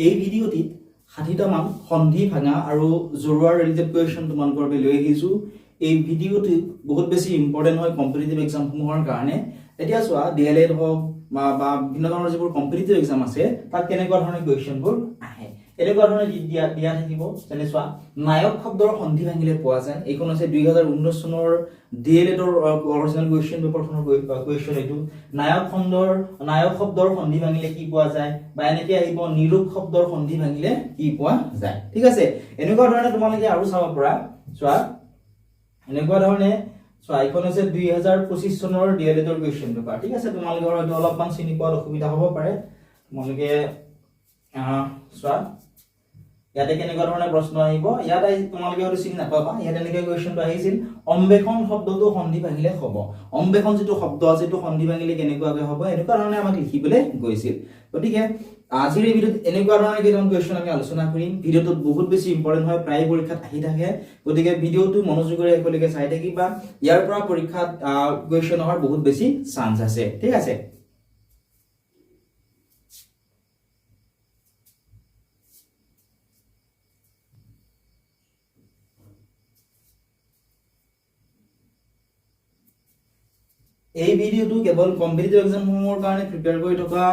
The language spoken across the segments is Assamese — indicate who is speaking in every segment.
Speaker 1: এই ভিডিঅ'টিত 60টা মান সন্ধি ভাঙা আৰু জৰুৱাৰ ৰিলেটেড কুৱেশ্যন তোমালোকৰ বাবে লৈ আহিছো। এই ভিডিঅ'টি বহুত বেছি ইম্পৰ্টেন্ট হয় কম্পিটিটিভ এক্সামসমূহৰ কাৰণে। এতিয়া চোৱা ডিএলএড হওক বা বিভিন্ন ধৰণৰ যিবোৰ কম্পিটিটিভ এক্সাম আছে তাত কেনেকুৱা ধৰণৰ কুৱেশ্যনবোৰ আহে, এনেকুৱা ধৰণৰ দিয়া থাকিব। যেনে চোৱা নায়ক শব্দৰ সন্ধি ভাঙিলে পোৱা যায়। এইখন আছে 2019 চনৰ ডিএলএডৰ অৰিজিনেল কুৱেশ্যন পেপাৰখনৰ কুৱেশ্যন। এইটো নায়ক শব্দৰ সন্ধি ভাঙিলে কি পোৱা যায়, বা এনেকৈ আহিব নিৰূপ শব্দৰ সন্ধি ভাঙিলে কি পোৱা যায়। ঠিক আছে, এনেকুৱা ধৰণে তোমালোকে আৰু চাব পৰা। চোৱা এনেকুৱা ধৰণে চোৱা এইখন আছে 2025 চনৰ ডিএলএডৰ কুৱেশ্যন পেপাৰ। ঠিক আছে, তোমালোকৰ হয়তো অলপমান চিনি পোৱাত অসুবিধা হ'ব পাৰে। তোমালোকে চোৱা ইয়াতে কেনেকুৱা ধৰণৰ প্ৰশ্ন আহিব। ইয়াত তোমালোকে হয়তো চিনি নাপাবা। ইয়াত এনেকৈ কুৱেশ্যনটো আহিছিল অম্বেষণ শব্দটো সন্ধি ভাঙিলে হ'ব। অম্বেষণ যিটো শব্দ আছে এইটো সন্ধি ভাঙিলে কেনেকুৱাকৈ হ'ব, এনেকুৱা ধৰণে আমাক লিখিবলৈ গৈছিল। গতিকে আজিৰ এই ভিডিঅ'ত এনেকুৱা ধৰণৰ কেইটামান কুৱেশ্যন আমি আলোচনা কৰিম। ভিডিঅ'টো বহুত বেছি ইম্পৰ্টেন্ট হয়, প্ৰায় পৰীক্ষাত আহি থাকে। গতিকে ভিডিঅ'টো মনোযোগেৰে একেলগে চাই থাকিবা। ইয়াৰ পৰা পৰীক্ষাত কুৱেশ্যন অহাৰ বহুত বেছি চান্স আছে। ঠিক আছে, এই ভিডিঅ'টো কেৱল কম্পিটিটিভ এক্সামসমূহৰ কাৰণে প্ৰিপেয়াৰ কৰি থকা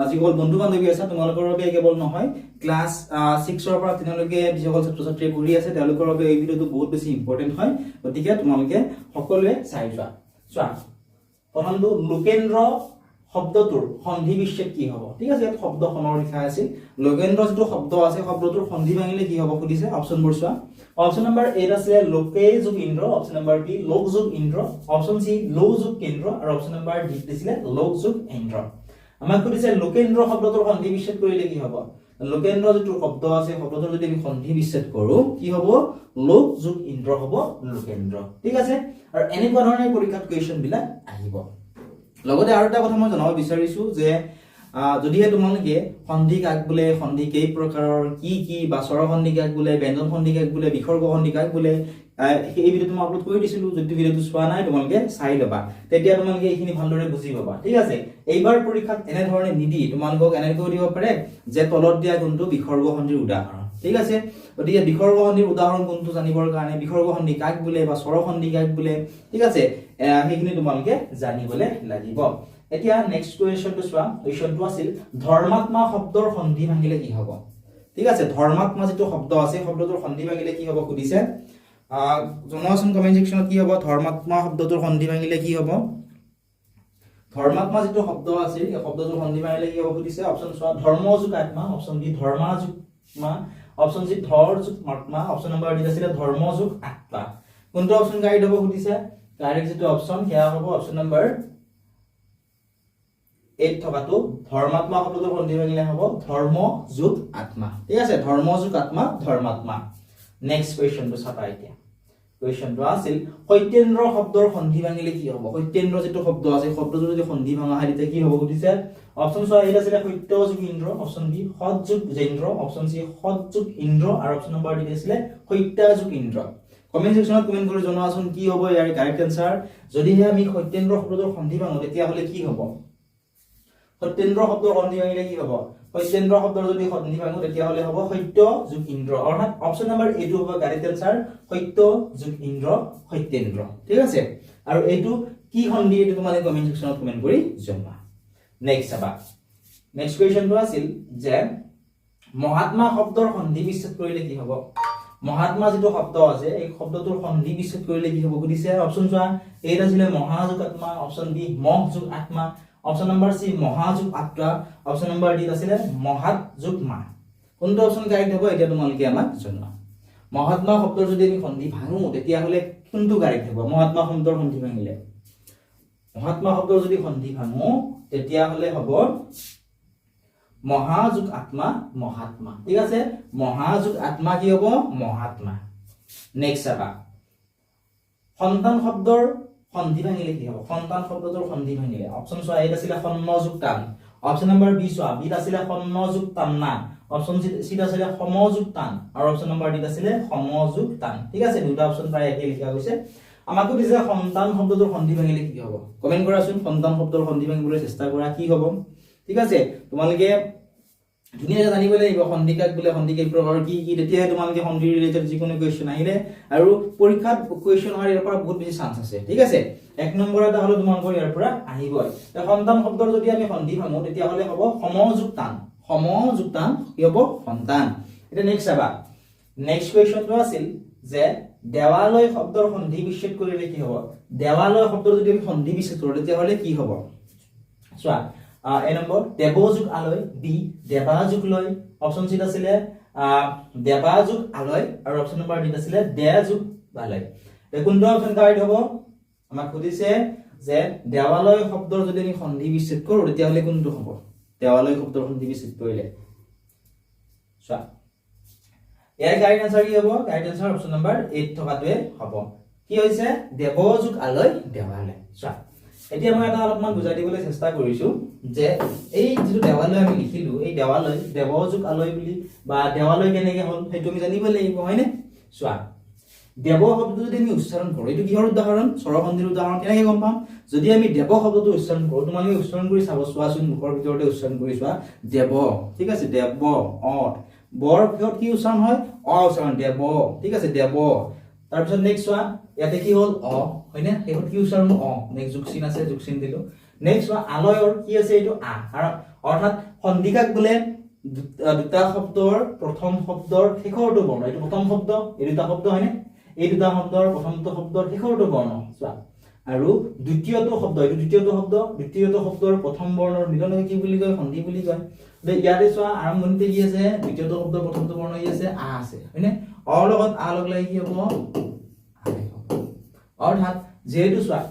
Speaker 1: যিসকল বন্ধু বান্ধৱী আছে তোমালোকৰ বাবে কেৱল নহয়, ক্লাছ 6ৰ পৰা 10লৈকে যিসকল ছাত্ৰ ছাত্ৰীয়ে পঢ়ি আছে তেওঁলোকৰ বাবে এই ভিডিঅ'টো বহুত বেছি ইম্পৰ্টেন্ট হয়। গতিকে তোমালোকে সকলোৱে চাই যোৱা। চোৱা প্ৰথমটো লোকেন্দ্ৰ শব্দটোৰ সন্ধি বিচ্ছেদ কি হ'ব। ঠিক আছে, ইয়াত শব্দখনৰ লিখা আছিল। লোকেন্দ্ৰ যিটো শব্দ আছে শব্দটোৰ সন্ধি ভাঙিলে কি হ'ব সুধিছে। অপশ্যনবোৰ চোৱা। অপশ্যন নম্বৰ এ আছিলে লোকে যোগ ইন্দ্ৰ, অপশ্যন নম্বৰ বি লোক যোগ ইন্দ্ৰ, অপশ্যন সি লোক যোগ কেন্দ্ৰ, আৰু অপশ্যন নম্বৰ ডি দিছিলে লোক যোগ ইন্দ্ৰ। আমাক সুধিছে লোকেন্দ্ৰ শব্দটোৰ সন্ধি বিচ্ছেদ কৰিলে কি হ'ব। লোকেন্দ্ৰ যিটো শব্দ আছে শব্দটোৰ যদি আমি সন্ধি বিচ্ছেদ কৰো কি হ'ব, লোক যোগ ইন্দ্ৰ হ'ব লোকেন্দ্ৰ। ঠিক আছে, আৰু এনেকুৱা ধৰণে পৰীক্ষাত কুৱেশ্যন বিলাক আহিব। লগতে আৰু এটা কথা মই জনাব বিচাৰিছো যে যদিহে তোমালোকে সন্ধি কাক বোলে, সন্ধি কেই প্ৰকাৰৰ, কি বা স্বৰ সন্ধি কাক বোলে, ব্যঞ্জন সন্ধি কাক বোলে, বিসৰ্গ সন্ধি কাক বোলে, এই ভিডিঅ'টো মই আপলোড কৰি দিছিলো। যদি ভিডিঅ'টো চোৱা নাই তোমালোকে চাই ল'বা, তেতিয়া তোমালোকে এইখিনি ভালদৰে বুজি পাবা। ঠিক আছে, এইবাৰ পৰীক্ষাত এনেধৰণে নিদি তোমালোকক এনেকৈ দিব পাৰে যে তলত দিয়া কোনটো বিসৰ্গ সন্ধিৰ উদাহৰণ। ঠিক আছে, গতিকে বিসৰ্গ সন্ধিৰ উদাহৰণ কোনটো জানিবৰ কাৰণে বিসৰ্গ সন্ধি কাক বোলে বা স্বৰ সন্ধি কাক বোলে, ঠিক আছে, সেইখিনি তোমালোকে জানিবলৈ লাগিব। এতিয়া নেক্সট কুৱেশ্যনটো চোৱা। কুৱেশ্যনটো আছিল ধৰ্মাত্মা শব্দৰ সন্ধি ভাঙিলে কি হ'ব। ঠিক আছে, ধৰ্মাত্মা যিটো শব্দ আছে শব্দটোৰ সন্ধি ভাঙিলে কি হ'ব সুধিছে। জনোৱাচোন কমেন্ট সেকশনত কি হ'ব। ধৰ্মাত্মা শব্দটোৰ সন্ধি ভাঙিলে কি হ'ব। ধৰ্মাত্মা যিটো শব্দ আছে এই শব্দটোৰ সন্ধি ভাঙিলে কি হ'ব সুধিছে। অপশ্যন চোৱা ধৰ্ম যোগ আত্মা, অপশ্যন বি ধৰ্মা যোগ মা, অপশ্যন সি ধৰ যোগ আত্মা, অপশ্যন নম্বৰ ডি আছিলে ধৰ্ম যোগ আত্মা। কোনটো অপশ্যন কাৰেক্ট হ'ব সুধিছে। কাৰেক্ট যিটো অপশ্যন সেয়া হ'ব অপশ্যন নম্বৰ 8 থকাটো ধৰ্মাত্মা শব্দটোৰ সন্ধি ভাঙিলে হ'ব ধৰ্ম যোগ আত্মা। ঠিক আছে, ধৰ্ম যোগ আত্মা ধৰ্মাত্মা। নেক্সট কুৱেশ্যনটো চাবা। এতিয়া কুৱেশ্যনটো আছিল সত্যেন্দ্ৰ শব্দৰ সন্ধি ভাঙিলে কি হ'ব। সত্যেন্দ্ৰ যিটো শব্দ আছে শব্দটো যদি সন্ধি ভাঙা হয় তেতিয়া কি হ'ব সুধিছে। অপশ্যন চোৱা এইটা আছিলে সত্য যোগ ইন্দ্ৰ, অপশ্যন বি সৎ যোগ জেন্দ্ৰ, অপশ্যন সি সৎ যোগ ইন্দ্ৰ, আৰু অপশ্যন নম্বৰ ডি আছিলে সত্যা যোগ ইন্দ্ৰ। কমেন্ট সেকশনত কমেন্ট কৰি জনোৱাচোন কি হ'ব ইয়াৰ কাৰেক্ট আনসাৰ। যদিহে আমি সত্যেন্দ্ৰ শব্দটোৰ সন্ধি ভাঙো তেতিয়া হলে কি হ'ব। সত্যেন্দ্ৰ শব্দৰ সন্ধি ভাঙিলে কি হ'ব। সত্যেন্দ্ৰ শব্দৰ যদি সন্ধি ভাঙো তেতিয়া হলে হ'ব সত্য যোগ ইন্দ্ৰ, অৰ্থাৎ অপশ্যন নম্বৰ এটো হ'ব কাৰেক্ট আনসাৰ, সত্য যোগ ইন্দ্ৰ সত্যেন্দ্ৰ। ঠিক আছে, আৰু এইটো কি সন্ধি এইটো তোমালোকে কমেন্ট সেকশনত কমেন্ট কৰি জনোৱা। নেক্সট চাবা। নেক্সট কুৱেশ্যনটো আছিল যে মহাত্মা শব্দৰ সন্ধি বিচ্ছেদ কৰিলে কি হ'ব। মহাত্মা যিটো শব্দ আছে এই শব্দটোৰ সন্ধি বিচ্ছেদ কৰিলে কি হ'ব সুধিছে। অপশ্যন চোৱা এইটা আছিলে মহা যোগ আত্মা, অপশ্যন বি মহ যোগ আত্মা, অপশ্যন নম্বৰ সি মহা যোগ আত্মা, অপশ্যন নম্বৰ ডি আছিলে মহাত যোগ মা। কোনটো অপশ্যন কাৰেক্ট হ'ব এতিয়া তোমালোকে আমাক জনোৱা। মহাত্মা শব্দৰ যদি আমি সন্ধি ভাঙো তেতিয়া হলে কোনটো কাৰেক্ট হ'ব। মহাত্মা শব্দৰ সন্ধি ভাঙিলে, মহাত্মা শব্দৰ যদি সন্ধি ভাঙো তেতিয়া হলে হ'ব মহা যোগ আত্মা মহাত্মা। ঠিক আছে, মহা যোগ আত্মা কি হ'ব মহাত্মা। নেক্সট চাবা। সন্তান শব্দৰ সন্ধি ভাঙিলে কি হ'ব। সন্তান শব্দটোৰ সন্ধি ভাঙিলে অপশ্যন চোৱা এইটা আছিলে সন্ন যোগ টান, অপশ্যন নম্বৰ বি চোৱা বিত আছিলে সন্ন যোগ টান্না, অপশ্যন সি আছিলে সম যোগ টান, আৰু অপশ্যন নম্বৰ ডি আছিলে সম যোগ টান। ঠিক আছে, দুটা অপশ্যন প্ৰায় একেই লিখা হৈছে। আমাকো দিছে সন্তান শব্দটোৰ সন্ধি ভাঙিলে কি হ'ব। কমেন্ট কৰাচোন, সন্তান শব্দৰ সন্ধি ভাঙিবলৈ চেষ্টা কৰা কি হ'ব। ঠিক আছে, তোমালোকে ধুনীয়াকৈ জানিব লাগিব সন্ধিকাক বোলে সন্ধিকাক প্ৰকাৰ কি কি তেতিয়াহে তোমালোকে সন্ধি ৰিলেটেড যিকোনো কুৱেশ্যন আহিলে আৰু পৰীক্ষাত কুৱেশ্যন অহাৰ ইয়াৰ পৰা বহুত বেছি চান্স আছে ঠিক আছে 1 নম্বৰ এটা হলো তোমালোকৰ ইয়াৰ পৰা আহিবই সন্তান শব্দৰ যদি আমি সন্ধি ভাঙো তেতিয়া হলে হ'ব সমযুক্তান কি হ'ব সন্তান এটা নেক্সট চাবা নেক্সট কুৱেশ্যনটো আছিল যে দেৱালয় শব্দৰ সন্ধি বিচ্ছেদ কৰিলে কি হ'ব দেৱালয় শব্দৰ যদি আমি সন্ধি বিচ্ছেদ কৰো তেতিয়া হলে কি হ'ব চোৱা এ নম্বৰ দেৱযুগ আলয় বি দেৱাযুগ লয় অপচন সি আছিল দেৱাযুগ আলয় আৰু অপচন নম্বৰ ডি আছিল দেযুগ আলয় কোনটো অপচন কাৰেক্ট হ'ব আমাক সুধিছে যে দেৱালয় শব্দৰ যদি আমি সন্ধি বিচ্ছেদ কৰো তেতিয়া হলে কোনটো হ'ব দেৱালয় শব্দৰ সন্ধি বিচ্ছেদ কৰিলে চোৱা ইয়াৰ কাৰেক্ট আনসাৰ কি হ'ব কাৰেক্ট আনসাৰ অপচন নম্বৰ 8 থকাটোৱে হ'ব কি হৈছে দেৱযুগ আলয় দেৱালয় চোৱা এতিয়া মই এটা অলপমান বুজাই দিবলৈ চেষ্টা কৰিছো যে এই যেটো দেৱালয় আমি লিখিলো এই দেৱালয় দেৱযুগ আলয় বুলি বা দেৱালয় কেনেকৈ হল সেইটো আমি জানিব লাগিব হয়নে চোৱা দেৱ শব্দটো যদি আমি উচ্চাৰণ কৰো এইটো কিহৰ উদাহৰণ স্বৰসন্ধিৰ উদাহৰণ কেনেকৈ গম পাম যদি আমি দেৱ শব্দটো উচ্চাৰণ কৰো তোমালোকে উচ্চাৰণ কৰি চাব চোৱাচোন মুখৰ ভিতৰতে উচ্চাৰণ কৰি চোৱা দেৱ ঠিক আছে দেৱ বৰ ভিতৰত কি উচ্চাৰণ হয় উচ্চাৰণ দেৱ ঠিক আছে দেৱ তাৰপিছত নেক্সট চোৱা ইয়াতে কি হল হয়নে এইটো কি উচ্চাৰণ নেক্সট যুগচিন আছে যুগচিন দিলো নেক্সট চোৱা আলয়ৰ কি আছে এইটো আৰু অৰ্থাৎ সন্ধিকাক বোলে দুটা শব্দৰ প্ৰথম শব্দৰ শেষৰটো বৰ্ণ এইটো প্ৰথম শব্দ এই দুটা শব্দ হয়নে এই দুটা শব্দৰ প্ৰথমটো শব্দৰ শেষৰটো বৰ্ণ চোৱা আৰু দ্বিতীয়টো শব্দ এইটো দ্বিতীয়টো শব্দৰ প্ৰথম বৰ্ণৰ মিলনক কি বুলি কয় সন্ধি বুলি কয় ইয়াতে চোৱা আৰম্ভণিতে কি আছে দ্বিতীয়টো শব্দৰ প্ৰথমটো বৰ্ণ কি আছে আছে হয়নে লগত লগ লাগি কি হ'ব অৰ্থাৎ যেহেতু চোৱা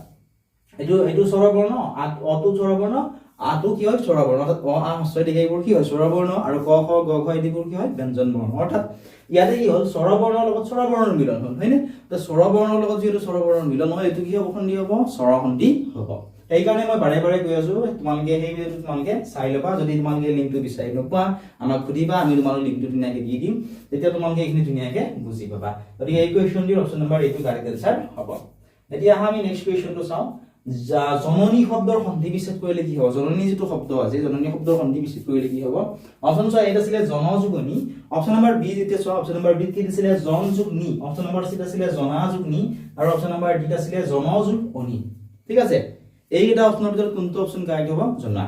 Speaker 1: এইটো স্বৰবৰ্ণ অটো স্বৰবৰ্ণ আটো কি হয় স্বৰবৰ্ণ অৰ্থাৎ হস্ৰ দীৰ্ঘ এইবোৰ কি হয় স্বৰবৰ্ণ আৰু ক খ গ ঘ এইবোৰ কি হয় ব্যঞ্জন বৰ্ণ অৰ্থাৎ ইয়াতে কি হল স্বৰবৰ্ণৰ লগত স্বৰবৰ্ণৰ মিলন হল হয়নে তো স্বৰবৰ্ণৰ লগত যেহেতু স্বৰবৰ্ণৰ মিলন হয় এইটো কি হ'ব সন্ধি হ'ব স্বৰসন্ধি হ'ব সেইকাৰণে মই বাৰে বাৰে কৈ আছো তোমালোকে সেই ভিডিঅটো তোমালোকে চাই ল'বা যদি তোমালোকে লিংকটো বিচাৰি নোপোৱা আমাক সুধিবা আমি তোমালোক লিংকটো ধুনীয়াকৈ দি দিম তেতিয়া তোমালোকে এইখিনি ধুনীয়াকৈ বুজি পাবা গতিকে এই কুৱেশ্যনটিৰ অপচন নম্বৰ এইটো কাৰেক্ট আনসাৰ হ'ব এতিয়া আমি নেক্সট কুৱেশ্যনটো চাওঁ জননী শব্দৰ সন্ধি বিচ্ছেদ কৰিলে কি হ'ব জননী যেটো শব্দ আছে জননী শব্দৰ সন্ধি বিচ্ছেদ কৰিলে কি হ'ব অপচন চোৱা এটা আছিল জনযুগনি অপচন নম্বৰ বি যেতিয়া চোৱা অপচন নম্বৰ বি কি দিছিলে জনযুগনি অপচন নম্বৰ সি আছিল জনাযুগনি আৰু অপচন নম্বৰ ডি আছিল জনযুগনি ঠিক আছে এইটা অপচনৰ ভিতৰত কোনটো অপচন কাৰেক্ট হ'ব জনা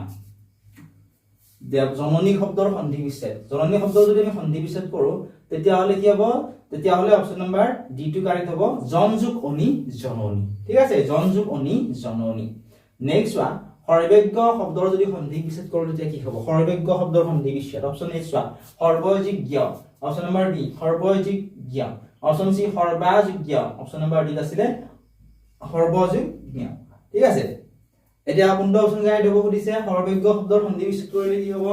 Speaker 1: জননী শব্দৰ সন্ধি বিচ্ছেদ জননী শব্দ যদি আমি সন্ধি বিচ্ছেদ কৰো তেতিয়া হলে কি হ'ব তেতিয়া হলে option number D two correct হ'ব জনযুগনি জননী ঠিক আছে জনযুগনি জননী নেক্সট ওয়ান সৰ্বজ্ঞ শব্দৰ যদি সন্ধি বিচ্ছেদ কৰো তেতিয়া কি হ'ব সৰ্বজ্ঞ শব্দৰ সন্ধি বিচ্ছেদ অপচন এ চোৱা সৰ্বযোগ্য অপচন নম্বৰ বি সৰ্বযোগ্য অপচন সি সৰ্বাযোগ্য অপচন নম্বৰ ডি আছিল সৰ্বযোগ্য ঠিক আছে এতিয়া কোনটো অপচন গাইড হ'ব সুধিছে সৰ্বজ্ঞ শব্দৰ সন্ধি বিচ্ছেদ কৰিলে কি হ'ব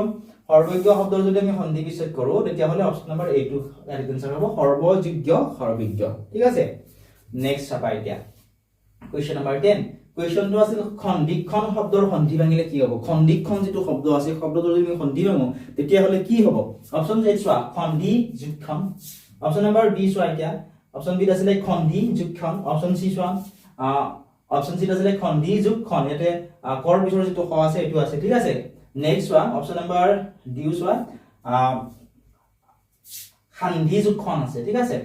Speaker 1: সৰ্বজ্ঞ শব্দৰ যদি আমি সন্ধি বিচ্ছেদ কৰো তেতিয়া হলে অপচন নম্বৰ এ টু কাৰেক্ট আনসাৰ হ'ব সৰ্বযোগ্য সৰ্বজ্ঞ ঠিক আছে নেক্সট চাবা এতিয়া কোৱেশ্চন নম্বৰ 10 কোৱেশ্চনটো আছিল খণ্ডিকখন শব্দৰ সন্ধি ভাঙিলে কি হ'ব খণ্ডিকখন যেটো শব্দ আছে শব্দটো যদি আমি সন্ধি ভাঙো তেতিয়া হলে কি হ'ব অপচন এ চোৱা খণ্ডি যুগখন অপচন নম্বৰ বি চোৱা এতিয়া অপচন বি আছিল খণ্ডি যুগখন অপচন সি চোৱা অপচন সি আছিল খণ্ডি যুগখন ইয়াতে কৰ পিছৰ যেটো খ আছে এটো আছে ঠিক আছে next one option number D চোৱা খান্দি যুগখন আছে ঠিক আছে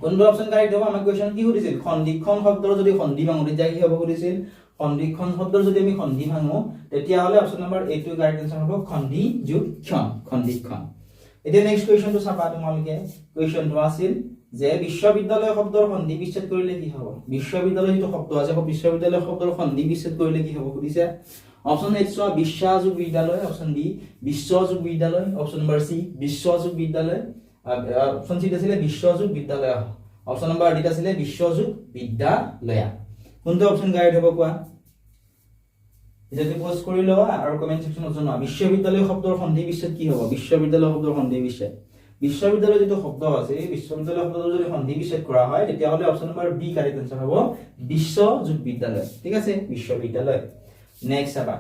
Speaker 1: কোনটো অপচন কাৰেক্ট হ'ব আমাৰ কোৱেশ্চন কি সুধিছিল খণ্ডিকখন শব্দৰ যদি সন্ধি ভাঙো তেতিয়া কি হ'ব সুধিছিল খণ্ডিকখন শব্দৰ যদি আমি সন্ধি ভাঙো তেতিয়া হলে অপচন নম্বৰ এ টু কাৰেক্ট আনসাৰ হ'ব খণ্ডি যুগখন খণ্ডিকখন এতিয়া নেক্সট কোৱেশ্চনটো চাবা তোমালোকে কোৱেশ্চনটো আছিল যে বিশ্ববিদ্যালয় শব্দৰ সন্ধি বিচ্ছেদ কৰিলে কি হ'ব বিশ্ববিদ্যালয় যেটো শব্দ আছে বিশ্ববিদ্যালয় শব্দৰ সন্ধি বিচ্ছেদ কৰিলে কি হ'ব সুধিছে অপচন এ চোৱা বিশ্বাযুগ বিদ্যালয় অপচন বি বিশ্বযুগ বিদ্যালয় অপচন নম্বৰ সি বিশ্বযুগ বিদ্যালয় অপচন সি আছিল বিশ্বযুগ বিদ্যালয় অপচন নম্বৰ ডি আছিল বিশ্বযুগ বিদ্যালয় কোনটো অপচন গাইড হ'ব কোৱা যদি পোস্ট কৰি লওয়া আৰু কমেন্ট সেকশনত জনোৱা বিশ্ববিদ্যালয় শব্দৰ সন্ধি বিচ্ছেদ কি হ'ব বিশ্ববিদ্যালয় শব্দৰ সন্ধি বিচ্ছেদ বিশ্ববিদ্যালয় যেটো শব্দ আছে এই বিশ্ববিদ্যালয় শব্দৰ যদি সন্ধি বিচ্ছেদ কৰা হয় তেতিয়া হলে option number B correct answer হ'ব বিশ্বযুগ বিদ্যালয় ঠিক আছে বিশ্ববিদ্যালয় নেক্সট আবা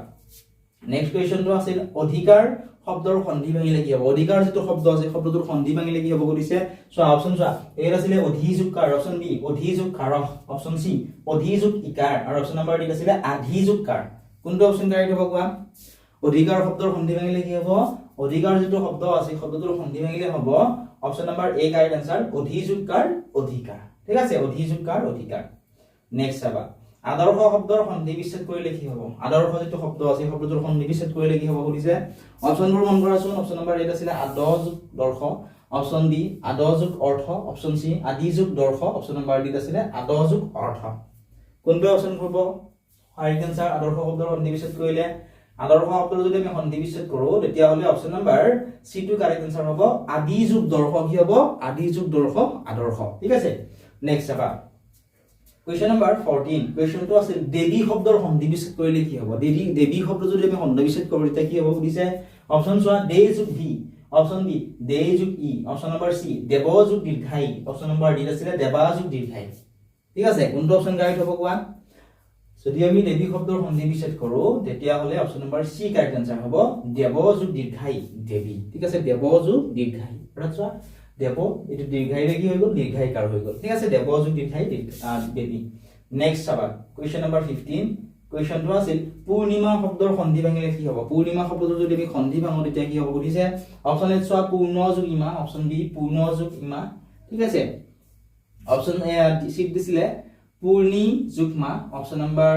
Speaker 1: নেক্সট কোৱেশ্চনটো আছিল অধিকাৰ শব্দৰ সন্ধি ভাঙিলে কি হ'ব অধিকাৰ যেটো শব্দ আছে শব্দটোৰ সন্ধি ভাঙিলে কি হ'ব কৈছে সো অপচন চোৱা এৰ আছিল অধিযোগকাৰ অপচন বি অধিযোগকাৰ অপচন সি অধিযোগ ইকাৰ আৰু অপচন নম্বৰ ডি আছিল আধিযোগকাৰ কোনটো অপচন কাৰেক্ট হ'ব কোৱা অধিকাৰ শব্দৰ সন্ধি ভাঙিলে কি হ'ব অধিকাৰ যেটো শব্দ আছে শব্দটোৰ সন্ধি ভাঙিলে হ'ব অপচন নম্বৰ এ কাৰেক্ট আনসাৰ অধিযোগকাৰ অধিকাৰ ঠিক আছে অধিযোগকাৰ অধিকাৰ নেক্সট চাবা আদৰ্শ শব্দৰ সন্ধি বিচ্ছেদ কৰিলে কি হ'ব আদৰ্শ যেটো শব্দ আছে শব্দটোৰ সন্ধি বিচ্ছেদ কৰিলে কি হ'ব সুধিছে অপচনবোৰ মন কৰাচোন অপচন নম্বৰ এ আছিল আদযোগ দৰ্শ অপচন বি আদযোগ অৰ্থ অপচন সি আদিযোগ দৰ্শ অপচন নম্বৰ ডি আছিল আদযোগ অৰ্থ কোনটো অপচন হ'ব কাৰেক্ট আনসাৰ আদৰ্শ শব্দৰ সন্ধি বিচ্ছেদ কৰিলে আদৰ্শ শব্দৰ যদি আমি সন্ধি বিচ্ছেদ কৰো তেতিয়া হলে অপচন নম্বৰ সি টু কাৰেক্ট আনসাৰ হ'ব আদিযোগ দৰ্শ কি হ'ব আদিযোগ দৰ্শ আদৰ্শ ঠিক আছে নেক্সট চাবা কোৱেশ্চন নম্বৰ 14 কোৱেশ্চনটো আছে দেৱী শব্দৰ সন্ধি বিচ্ছেদ কৰিলে কি হ'ব দেৱী শব্দ যদি আমি সন্ধি বিচ্ছেদ কৰো তেতিয়া কি হ'ব সুধিছে অপচন চোৱা দে যোগ ভি অপচন বি দে যোগ ই অপচন নম্বৰ সি দেৱ যোগ দীৰ্ঘাই অপচন নম্বৰ ডি আছিল দেৱা যোগ দীৰ্ঘাই ঠিক আছে কোনটো অপচন কাৰেক্ট হ'ব কোৱা যদি আমি দেৱী শব্দৰ সন্ধি বিচ্ছেদ কৰো তেতিয়া হলে অপচন নম্বৰ সি কাৰেক্ট আনসাৰ হ'ব দেৱ যোগ দীৰ্ঘাই দেৱী ঠিক আছে দেৱ যোগ দীৰ্ঘাই অৰ্থাৎ দেৱ এটো দীৰ্ঘাইৰে কি হৈ গ'ল দীৰ্ঘাইকাৰ হৈ গ'ল ঠিক আছে দেৱ যোগ দীৰ্ঘাই দেৱী নেক্সট চাবা কোৱেশ্চন নম্বৰ 15 কোৱেশ্চনটো আছিল পূৰ্ণিমা শব্দৰ সন্ধি ভাঙিলে কি হ'ব পূৰ্ণিমা শব্দটো যদি আমি সন্ধি ভাঙো তেতিয়া কি হ'ব সুধিছে অপচন এ চোৱা পূৰ্ণ যোগ ইমা অপচন বি পূৰ্ণ যোগ ইমা ঠিক আছে অপচন এ সি দিছিলে পূৰ্ণি যোগ মা অপচন নম্বৰ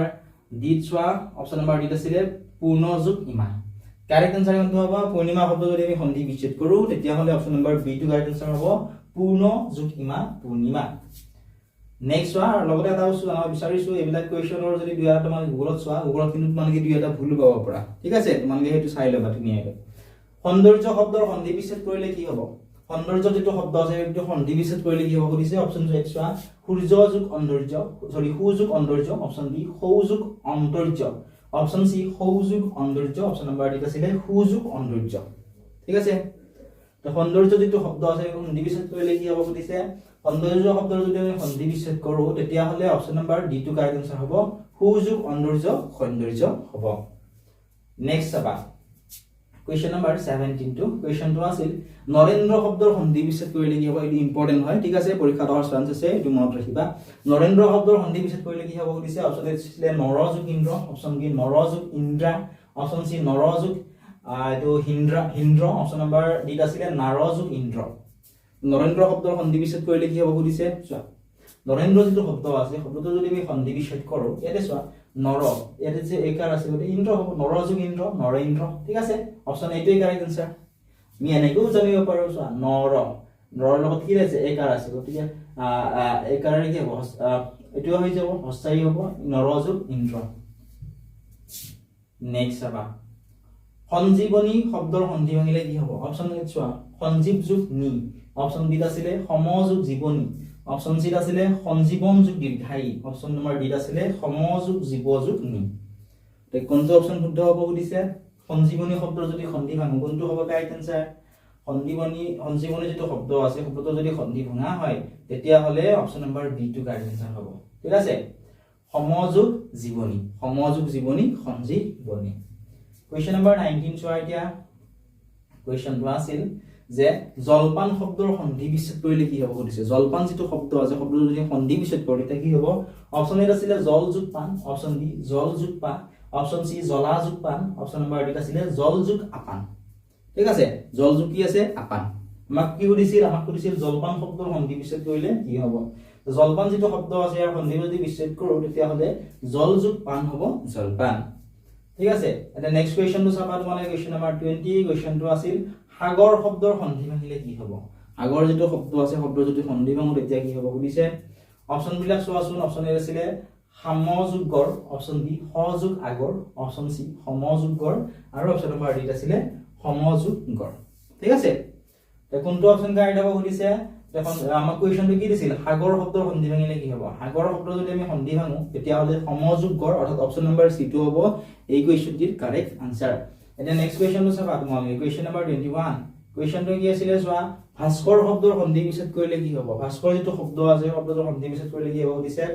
Speaker 1: ডি চোৱা অপচন নম্বৰ ডি আছিল পূৰ্ণ যোগ ইমা কাৰেক্ট আনসাৰ কোনটো হ'ব পূৰ্ণিমা শব্দ যদি আমি সন্ধি বিচ্ছেদ কৰো তেতিয়া হলে option number B two correct answer হ'ব পূৰ্ণ যোগ ইমা পূৰ্ণিমা নেক্সট চোৱা লগতে এটা বস্তু জানা বিচাৰিছো এইবিলাক কোৱেশ্চনৰ যদি দুই এটা মানে গুগলত চোৱা গুগলত কিন্তু তোমালোকে দুই এটা ভুল পাব পৰা ঠিক আছে তোমালোকে হেতু চাই লবা ধুনীয়াকৈ সৌন্দৰ্য শব্দৰ সন্ধি বিচ্ছেদ কৰিলে কি হ'ব সৌন্দৰ্য যেটো শব্দ আছে সেইটো সন্ধি বিচ্ছেদ কৰিলে কি হ'ব সুধিছে অপচন এ চোৱা সূৰ্য যোগ সৌন্দৰ্য সৰি সূযোগ সৌন্দৰ্য অপচন বি সৌযোগ অন্তৰ্য অপচন সি সৌযোগ সৌন্দৰ্য অপচন নম্বৰ ডি আছিল সূযোগ সৌন্দৰ্য ঠিক আছে তো সৌন্দৰ্য যেটো শব্দ আছে সন্ধি বিচ্ছেদ কৰিলে কি হ'ব সুধিছে সৌন্দৰ্য শব্দৰ যদি আমি সন্ধি বিচ্ছেদ কৰো তেতিয়া হলে option number D two correct answer হ'ব সূযোগ সৌন্দৰ্য হ'ব নেক্সট চাবা কোৱেশ্চন নম্বৰ 17 টু কোৱেশ্চনটো আছিল নৰেন্দ্ৰ শব্দৰ সন্ধি বিচ্ছেদ কৰিলে কি হ'ব এটো ইম্পৰ্টেন্ট হয় ঠিক আছে পৰীক্ষাত অহাৰ চান্স আছে এটো মনত ৰাখিবা নৰেন্দ্ৰ শব্দৰ সন্ধি বিচ্ছেদ কৰিলে কি হ'ব সুধিছে অপচন এ আছিল নৰযোগ ইন্দ্ৰ অপচন বি নৰযোগ ইন্দ্ৰা অপচন সি নৰযোগ এটো হিন্দ্ৰ অপচন নম্বৰ ডি আছিল নাৰযোগ ইন্দ্ৰ নৰেন্দ্ৰ শব্দৰ সন্ধি বিচ্ছেদ কৰিলে কি হ'ব সুধিছে চোৱা নৰেন্দ্ৰ যেটো শব্দ আছে শব্দটো যদি আমি সন্ধি বিচ্ছেদ কৰো ইয়াতে চোৱা নৰ ইয়াতে যে একাৰ আছে গতে ইন্দ্ৰ হ'ব নৰযোগ ইন্দ্ৰ নৰেন্দ্ৰ ঠিক আছে অপচন এটোই কাৰেক্ট আনসাৰ আমি এনেকৈ জানিব পাৰো চোৱা নৰ লগত কি আছে একাৰ আছে গতে একাৰে কি হ'ব এটো হৈ যাব হস্তাই হ'ব নৰযোগ ইন্দ্ৰ নেক্সট চাবা সঞ্জীৱনী শব্দৰ সন্ধি ভাঙিলে কি হ'ব অপচন এ চোৱা সঞ্জীৱ যোগ নি অপচন বি আছিল সমযোগ জীৱনী অপচন সি আছিল সঞ্জীৱন যোগ দীৰ্ঘাই অপচন নম্বৰ ডি আছিল সমযোগ জীৱযোগ নি তে কোনটো অপচন শুদ্ধ হ'ব সুধিছে সঞ্জীৱনী শব্দৰ যদি সন্ধি ভাঙো কোনটো হ'ব কাৰেক্ট আনসাৰ সঞ্জীৱনী যেটো শব্দ আছে শব্দটো যদি সন্ধি ভাঙা হয় তেতিয়া হলে option number B two correct answer হ'ব ঠিক আছে সমযোগ জীৱনী সঞ্জীৱনী কোৱেশ্চন নম্বৰ 19 চোৱা এতিয়া কোৱেশ্চনটো আছিল যে জলপান শব্দৰ সন্ধি বিচ্ছেদ কৰিলে কি হ'ব সুধিছে জলপান যেটো শব্দ আছে শব্দটো যদি সন্ধি বিচ্ছেদ কৰো তেতিয়া কি হ'ব অপচন এ আছিল জল যোগ পান অপচন বি জল যোগ পা অপচন সি জলা যোগ পান অপচন নম্বৰ ডি আছিল জল যোগ আপান ঠিক আছে জল যোগ কি আছে আপান আমাক কি সুধিছিল জলপান শব্দৰ সন্ধি বিচ্ছেদ কৰিলে কি হ'ব জলপান যেটো শব্দ আছে ইয়াৰ সন্ধি যদি বিচ্ছেদ কৰো তেতিয়া হলে জল যোগ পান হ'ব জলপান ঠিক আছে এটা নেক্সট কোৱেশ্চনটো চাবা তোমালোকে কোৱেশ্চন নম্বৰ 20 কোৱেশ্চনটো আছিল সাগৰ শব্দৰ সন্ধি ভাঙিলে কি হ'ব সাগৰ যেটো শব্দ আছে শব্দ যদি সন্ধি ভাঙো তেতিয়া কি হ'ব সুধিছে অপচন বিলাক চোৱাচোন অপচন এ আছিল সমযোগৰ অপচন বি সযোগ আগৰ অপচন সি সমযোগৰ আৰু অপচন নম্বৰ ডি আছিল সমযোগৰ ঠিক আছে তে কোনটো অপচন কাৰেক্ট হ'ব সুধিছে দেখোন আমাৰ কোৱেশ্চনটো কি দিছিল সাগৰ শব্দৰ সন্ধি ভাঙিলে কি হ'ব সাগৰ শব্দ যদি আমি সন্ধি ভাঙো তেতিয়া হলে সমযোগৰ অৰ্থাৎ অপচন নম্বৰ সি টু হ'ব এই কোৱেশ্চনটিৰ কাৰেক্ট আনসাৰ এটা নেক্সট কোৱেশ্চনটো চাবা তোমালোকে কোৱেশ্চন নম্বৰ 21 কোৱেশ্চনটো কি আছিল চোৱা ভাস্কৰ শব্দৰ সন্ধি বিচ্ছেদ কৰিলে কি হ'ব ভাস্কৰ যেটো শব্দ আছে শব্দটোৰ সন্ধি বিচ্ছেদ কৰিলে কি হ'ব সুধিছে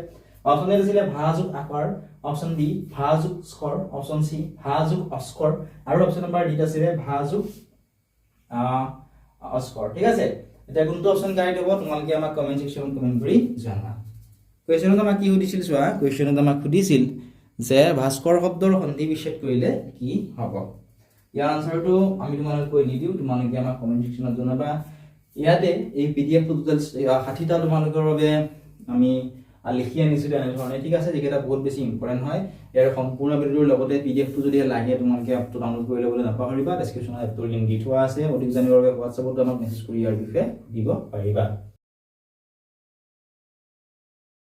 Speaker 1: অপচন এ আছিল ভা যোগ আকাৰ অপচন বি ভা যোগ স্কৰ অপচন সি ভা যোগ অস্কৰ আৰু অপচন নম্বৰ ডি আছিল ভা যোগ অস্কৰ ঠিক আছে এটা কোনটো অপচন কাৰেক্ট হ'ব তোমালোকে আমাক কমেন্ট সেকশনত কমেন্ট কৰি জানাবা কোৱেশ্চনত আমাক কি সুধিছিল চোৱা কোৱেশ্চনত আমাক সুধিছিল যে ভাস্কৰ শব্দৰ সন্ধি বিচ্ছেদ কৰিলে কি হ'ব ইয়াৰ আনসাৰটো আমি তোমালোকক কৈ নিদিও, তোমালোকে আমাৰ কমেন্ট সেকশনত জনাবা। ইয়াতে এই PDF টো টোটাল 60টা তোমালোকৰ বাবে আমি লিখি আনিছো এনেধৰণে, ঠিক আছে, যেটা বহুত বেছি ইম্পৰ্টেন্ট হয়। ইয়াৰ সম্পূৰ্ণ ভিডিওৰ লগতে PDF টো যদি লাগে তোমালোকে এপটো ডাউনলোড কৰি ল'বলৈ নাপাহৰিবা। ডেসক্ৰিপচনত এপটোৰ লিংক দি থোৱা আছে, অধিক জানিবৰ বাবে WhatsAppত আমাক মেছেজ কৰি ইয়াৰ বিষয়ে দিব পাৰিবা।